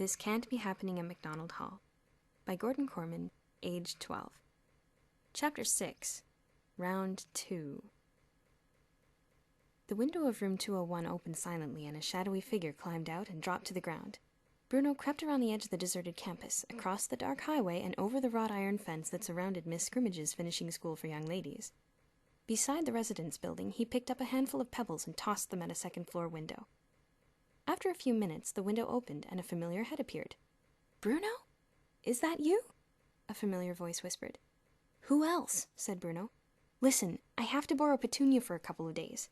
This Can't Be Happening at MacDonald Hall by Gordon Korman, age 12. Chapter 6, Round 2. The window of room 201 opened silently, and a shadowy figure climbed out and dropped to the ground. Bruno crept around the edge of the deserted campus, across the dark highway, and over the wrought iron fence that surrounded Miss Scrimmage's finishing school for young ladies. Beside the residence building, he picked up a handful of pebbles and tossed them at a second-floor window. After a few minutes, the window opened, and a familiar head appeared. "Bruno? Is that you?" a familiar voice whispered. "Who else?" said Bruno. "Listen, I have to borrow Petunia for a couple of days."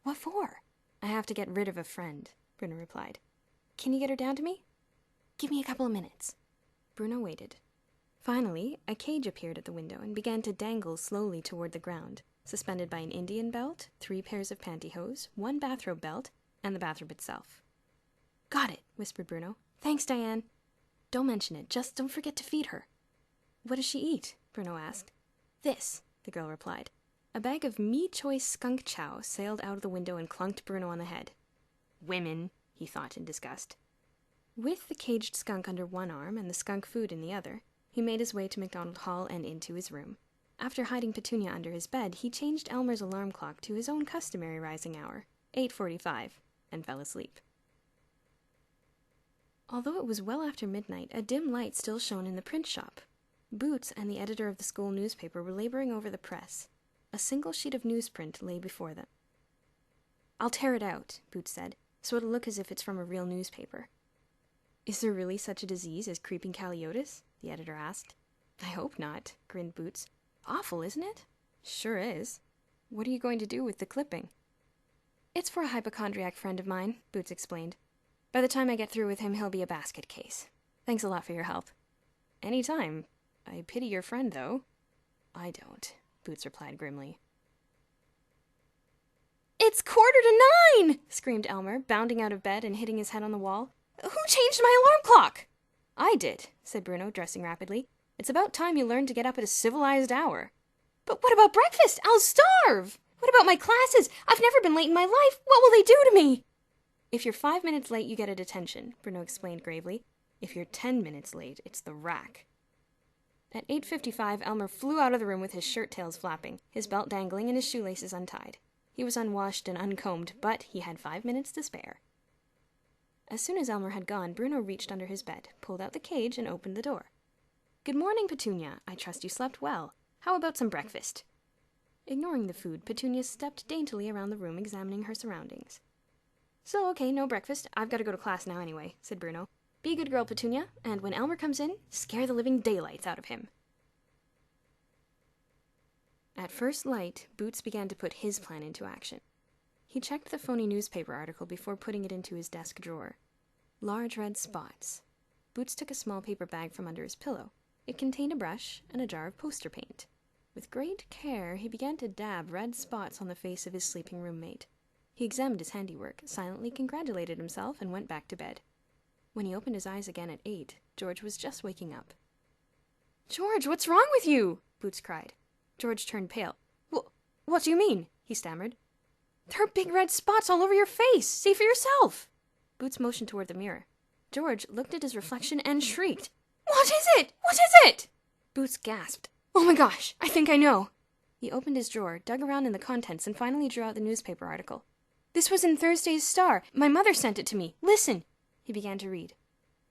"What for?" "I have to get rid of a friend," Bruno replied. "Can you get her down to me?" "Give me a couple of minutes." Bruno waited. Finally, a cage appeared at the window and began to dangle slowly toward the ground, suspended by an Indian belt, 3 pairs of pantyhose, 1 bathrobe belt, and the bathrobe itself. "Got it," whispered Bruno. "Thanks, Diane." "Don't mention it. Just don't forget to feed her." "What does she eat?" Bruno asked. "This," the girl replied. A bag of me-choice skunk chow sailed out of the window and clunked Bruno on the head. "Women," he thought in disgust. With the caged skunk under one arm and the skunk food in the other, he made his way to MacDonald Hall and into his room. After hiding Petunia under his bed, he changed Elmer's alarm clock to his own customary rising hour, 8:45, and fell asleep. Although it was well after midnight, a dim light still shone in the print shop. Boots and the editor of the school newspaper were laboring over the press. A single sheet of newsprint lay before them. "I'll tear it out," Boots said, "so it'll look as if it's from a real newspaper." "Is there really such a disease as creeping caliotis?" the editor asked. "I hope not," grinned Boots. "Awful, isn't it?" "Sure is. What are you going to do with the clipping?" "It's for a hypochondriac friend of mine," Boots explained. "By the time I get through with him, he'll be a basket case. Thanks a lot for your help." "Any time. I pity your friend, though." "I don't," Boots replied grimly. "It's 9:15!" screamed Elmer, bounding out of bed and hitting his head on the wall. "Who changed my alarm clock?" "I did," said Bruno, dressing rapidly. "It's about time you learned to get up at a civilized hour." "But what about breakfast? I'll starve! What about my classes? I've never been late in my life. What will they do to me?" "If you're 5 minutes late, you get a detention," Bruno explained gravely. "If you're 10 minutes late, it's the rack." At 8:55, Elmer flew out of the room with his shirt tails flapping, his belt dangling, and his shoelaces untied. He was unwashed and uncombed, but he had 5 minutes to spare. As soon as Elmer had gone, Bruno reached under his bed, pulled out the cage, and opened the door. "Good morning, Petunia. I trust you slept well. How about some breakfast?" Ignoring the food, Petunia stepped daintily around the room, examining her surroundings. "So, okay, no breakfast. I've got to go to class now anyway," said Bruno. "Be a good girl, Petunia, and when Elmer comes in, scare the living daylights out of him." At first light, Boots began to put his plan into action. He checked the phony newspaper article before putting it into his desk drawer. Large red spots. Boots took a small paper bag from under his pillow. It contained a brush and a jar of poster paint. With great care, he began to dab red spots on the face of his sleeping roommate. He examined his handiwork, silently congratulated himself, and went back to bed. When he opened his eyes again at 8, George was just waking up. "George, what's wrong with you?" Boots cried. George turned pale. What do you mean?" he stammered. "There are big red spots all over your face. See for yourself." Boots motioned toward the mirror. George looked at his reflection and shrieked. "What is it? What is it?" Boots gasped. "Oh my gosh, I think I know." He opened his drawer, dug around in the contents, and finally drew out the newspaper article. "This was in Thursday's Star. My mother sent it to me. Listen." He began to read.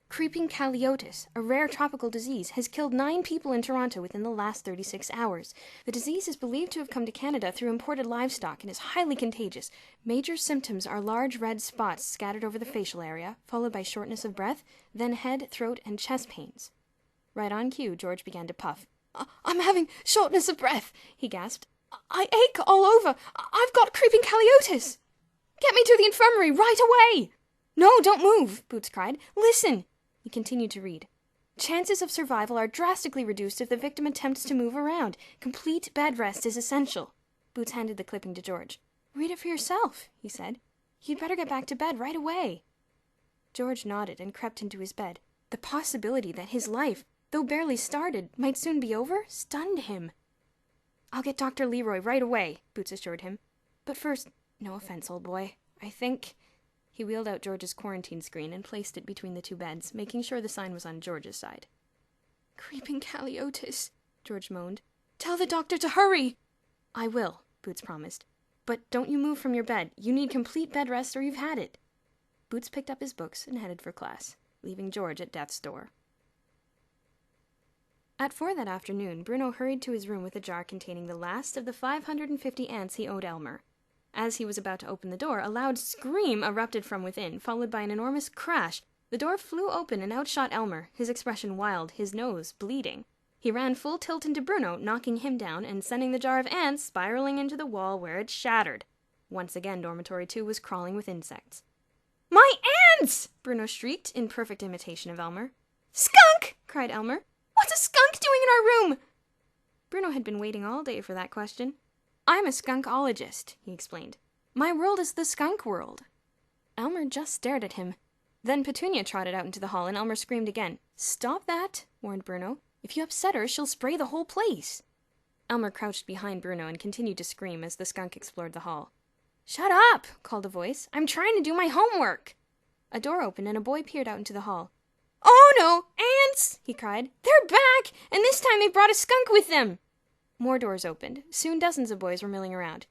"Creeping caliotis, a rare tropical disease, has killed 9 people in Toronto within the last 36 hours. The disease is believed to have come to Canada through imported livestock and is highly contagious. Major symptoms are large red spots scattered over the facial area, followed by shortness of breath, then head, throat, and chest pains." Right on cue, George began to puff. "I'm having shortness of breath," he gasped. "I ache all over. I've got creeping caliotis. Get me to the infirmary right away." "No, don't move," Boots cried. "Listen." He continued to read. "Chances of survival are drastically reduced if the victim attempts to move around. Complete bed rest is essential." Boots handed the clipping to George. "Read it for yourself," he said. "You'd better get back to bed right away." George nodded and crept into his bed. The possibility that his life, though barely started, might soon be over, stunned him. "I'll get Dr. Leroy right away," Boots assured him. "But first, no offense, old boy, I think—" He He wheeled out George's quarantine screen and placed it between the two beds, making sure the sign was on George's side. "Creeping Caliotis," George moaned. "Tell the doctor to hurry!" "I will," Boots promised. "But don't you move from your bed. You need complete bed rest or you've had it." Boots picked up his books and headed for class, leaving George at death's door. At 4 that afternoon, Bruno hurried to his room with a jar containing the last of the 550 ants he owed Elmer. As he was about to open the door, a loud scream erupted from within, followed by an enormous crash. The door flew open and out shot Elmer, his expression wild, his nose bleeding. He ran full tilt into Bruno, knocking him down and sending the jar of ants spiraling into the wall where it shattered. Once again, Dormitory 2 was crawling with insects. "My ants!" Bruno shrieked in perfect imitation of Elmer. "Skunk!" cried Elmer. "What's a skunk doing in our room?" Bruno had been waiting all day for that question. "I'm a skunkologist," he explained. "My world is the skunk world." Elmer just stared at him. Then Petunia trotted out into the hall and Elmer screamed again. "Stop that," warned Bruno. "If you upset her, she'll spray the whole place." Elmer crouched behind Bruno and continued to scream as the skunk explored the hall. "Shut up!" called a voice. "I'm trying to do my homework." A door opened and a boy peered out into the hall. "Oh no! Ants!" he cried. "They're back! And this time they brought a skunk with them!" More doors opened. Soon dozens of boys were milling around.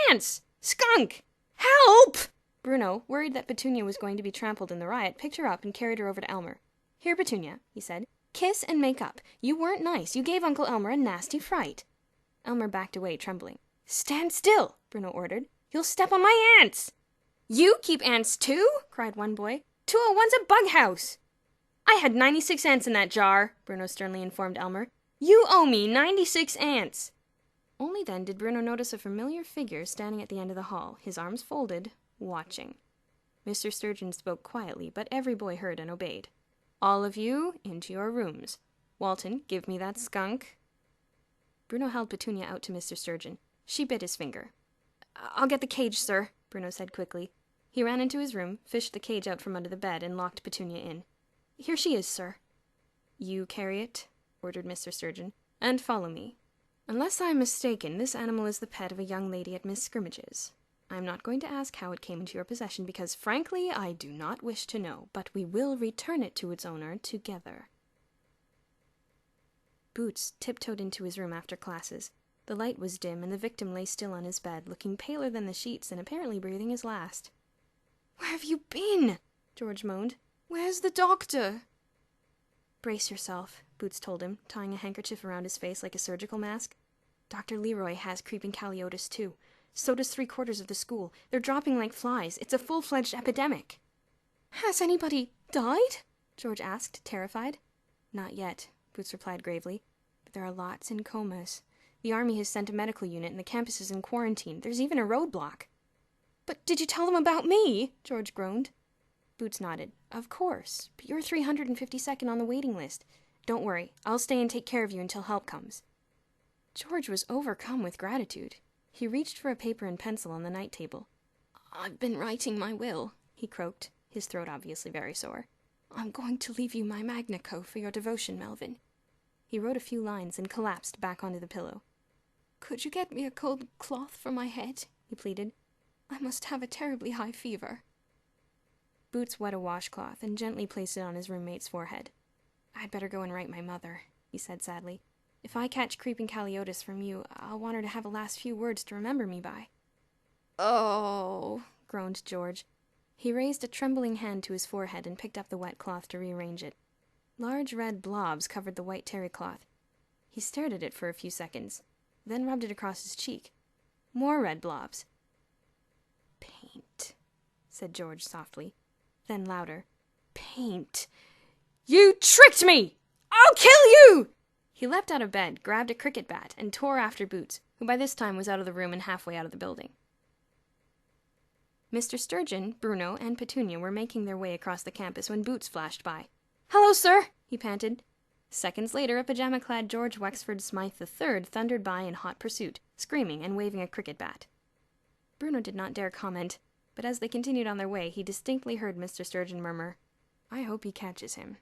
"Ants! Skunk! Help!" Bruno, worried that Petunia was going to be trampled in the riot, picked her up and carried her over to Elmer. "Here, Petunia," he said. "Kiss and make up. You weren't nice. You gave Uncle Elmer a nasty fright." Elmer backed away, trembling. "Stand still," Bruno ordered. "You'll step on my ants." "You keep ants too?" cried one boy. "201's a bug house." "I had 96 ants in that jar," Bruno sternly informed Elmer. "You owe me 96 ants." Only then did Bruno notice a familiar figure standing at the end of the hall, his arms folded, watching. Mr. Sturgeon spoke quietly, but every boy heard and obeyed. "All of you, into your rooms. Walton, give me that skunk." Bruno held Petunia out to Mr. Sturgeon. She bit his finger. "I'll get the cage, sir," Bruno said quickly. He ran into his room, fished the cage out from under the bed, and locked Petunia in. "Here she is, sir." "You carry it," ordered Mr. Sturgeon, "and follow me. Unless I am mistaken, this animal is the pet of a young lady at Miss Scrimmage's. I am not going to ask how it came into your possession, because, frankly, I do not wish to know, but we will return it to its owner together." Boots tiptoed into his room after classes. The light was dim, and the victim lay still on his bed, looking paler than the sheets and apparently breathing his last. "Where have you been?" George moaned. "Where's the doctor?" "Brace yourself," Boots told him, tying a handkerchief around his face like a surgical mask. "Dr. Leroy has creeping Caliotis, too. So does 3/4 of the school. They're dropping like flies. It's a full-fledged epidemic." "Has anybody died?" George asked, terrified. "Not yet," Boots replied gravely. "But there are lots in comas. The army has sent a medical unit and the campus is in quarantine. There's even a roadblock." "But did you tell them about me?" George groaned. Boots nodded. "Of course, but you're 352nd on the waiting list. Don't worry, I'll stay and take care of you until help comes." George was overcome with gratitude. He reached for a paper and pencil on the night table. "I've been writing my will," he croaked, his throat obviously very sore. "I'm going to leave you my Magna Co. for your devotion, Melvin." He wrote a few lines and collapsed back onto the pillow. "Could you get me a cold cloth for my head?" he pleaded. "I must have a terribly high fever." Boots wet a washcloth and gently placed it on his roommate's forehead. "I'd better go and write my mother," he said sadly. "If I catch creeping Caliotis from you, I'll want her to have a last few words to remember me by." "Oh," groaned George. He raised a trembling hand to his forehead and picked up the wet cloth to rearrange it. Large red blobs covered the white terry cloth. He stared at it for a few seconds, then rubbed it across his cheek. More red blobs. "Paint," said George softly. Then louder. "Paint. You tricked me! I'll kill you!" He leapt out of bed, grabbed a cricket bat, and tore after Boots, who by this time was out of the room and halfway out of the building. Mr. Sturgeon, Bruno, and Petunia were making their way across the campus when Boots flashed by. "Hello, sir," he panted. Seconds later, a pajama-clad George Wexford Smythe III thundered by in hot pursuit, screaming and waving a cricket bat. Bruno did not dare comment, but as they continued on their way, he distinctly heard Mr. Sturgeon murmur, "I hope he catches him."